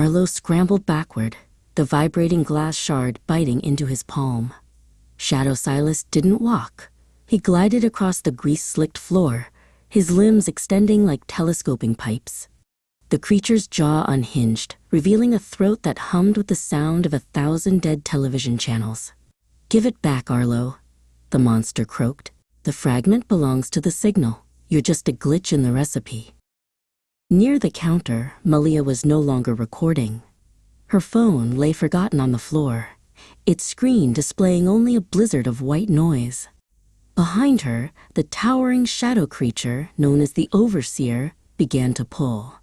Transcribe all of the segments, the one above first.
Arlo scrambled backward, the vibrating glass shard biting into his palm. Shadow Silas didn't walk. He glided across the grease-slicked floor, his limbs extending like telescoping pipes. The creature's jaw unhinged, revealing a throat that hummed with the sound of 1,000 dead television channels. "Give it back, Arlo," the monster croaked. "The fragment belongs to the signal. You're just a glitch in the recipe." Near the counter, Malia was no longer recording. Her phone lay forgotten on the floor, its screen displaying only a blizzard of white noise. Behind her, the towering shadow creature, known as the Overseer, began to pull.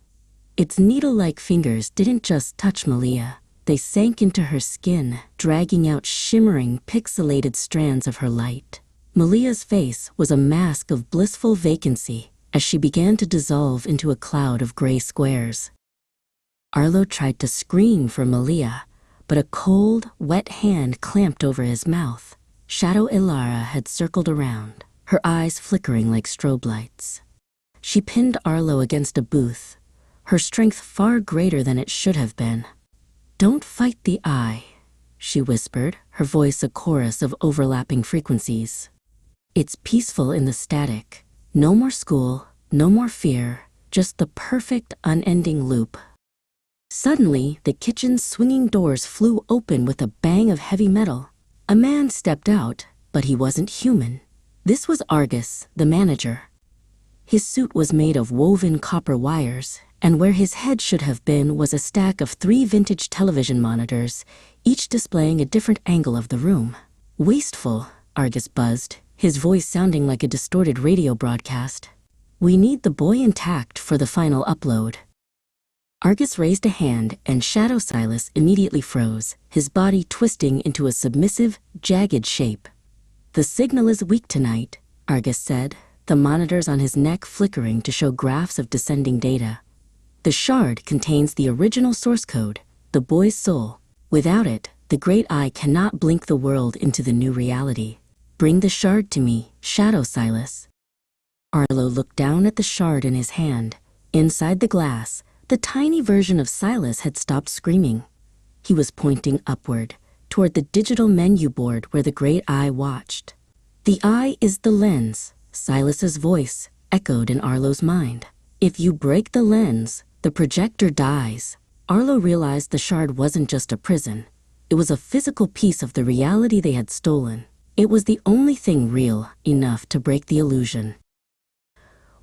Its needle-like fingers didn't just touch Malia. They sank into her skin, dragging out shimmering, pixelated strands of her light. Malia's face was a mask of blissful vacancy as she began to dissolve into a cloud of gray squares. Arlo tried to scream for Malia, but a cold, wet hand clamped over his mouth. Shadow Ilara had circled around, her eyes flickering like strobe lights. She pinned Arlo against a booth, her strength far greater than it should have been. "Don't fight the eye," she whispered, her voice a chorus of overlapping frequencies. "It's peaceful in the static. No more school, no more fear, just the perfect, unending loop." Suddenly, the kitchen's swinging doors flew open with a bang of heavy metal. A man stepped out, but he wasn't human. This was Argus, the manager. His suit was made of woven copper wires, and where his head should have been was a stack of 3 vintage television monitors, each displaying a different angle of the room. "Wasteful," Argus buzzed, his voice sounding like a distorted radio broadcast. "We need the boy intact for the final upload." Argus raised a hand, and Shadow Silas immediately froze, his body twisting into a submissive, jagged shape. "The signal is weak tonight," Argus said, the monitors on his neck flickering to show graphs of descending data. "The shard contains the original source code, the boy's soul. Without it, the Great Eye cannot blink the world into the new reality. Bring the shard to me, Shadow Silas." Arlo looked down at the shard in his hand. Inside the glass, the tiny version of Silas had stopped screaming. He was pointing upward, toward the digital menu board where the Great Eye watched. "The eye is the lens," Silas's voice echoed in Arlo's mind. "If you break the lens, the projector dies." Arlo realized the shard wasn't just a prison. It was a physical piece of the reality they had stolen. It was the only thing real enough to break the illusion.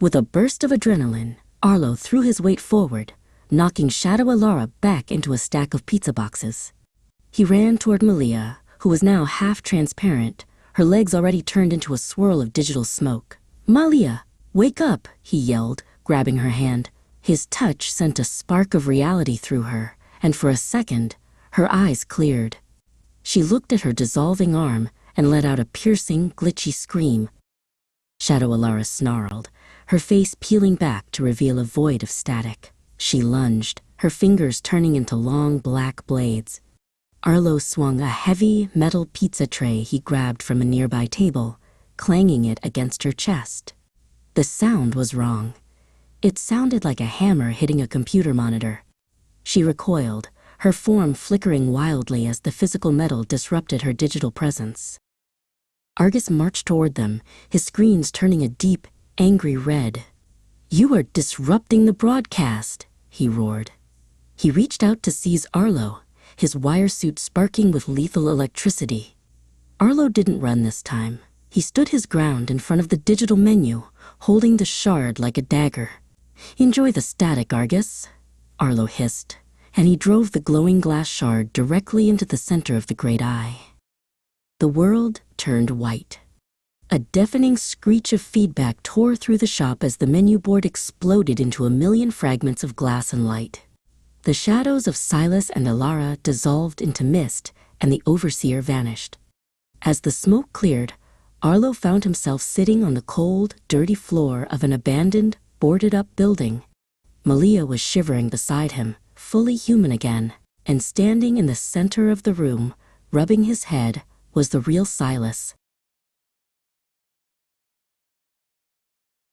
With a burst of adrenaline, Arlo threw his weight forward, knocking Shadow Ilara back into a stack of pizza boxes. He ran toward Malia, who was now half transparent, her legs already turned into a swirl of digital smoke. "Malia, wake up," he yelled, grabbing her hand. His touch sent a spark of reality through her, and for a second, her eyes cleared. She looked at her dissolving arm and let out a piercing, glitchy scream. Shadow Ilara snarled, her face peeling back to reveal a void of static. She lunged, her fingers turning into long black blades. Arlo swung a heavy metal pizza tray he grabbed from a nearby table, clanging it against her chest. The sound was wrong. It sounded like a hammer hitting a computer monitor. She recoiled, her form flickering wildly as the physical metal disrupted her digital presence. Argus marched toward them, his screens turning a deep, angry red. "You are disrupting the broadcast," he roared. He reached out to seize Arlo, his wire suit sparking with lethal electricity. Arlo didn't run this time. He stood his ground in front of the digital menu, holding the shard like a dagger. "Enjoy the static, Argus," Arlo hissed, and he drove the glowing glass shard directly into the center of the Great Eye. The world turned white. A deafening screech of feedback tore through the shop as the menu board exploded into a million fragments of glass and light. The shadows of Silas and Ilara dissolved into mist, and the Overseer vanished. As the smoke cleared, Arlo found himself sitting on the cold, dirty floor of an abandoned, boarded-up building. Malia was shivering beside him, fully human again, and standing in the center of the room, rubbing his head, was the real Silas,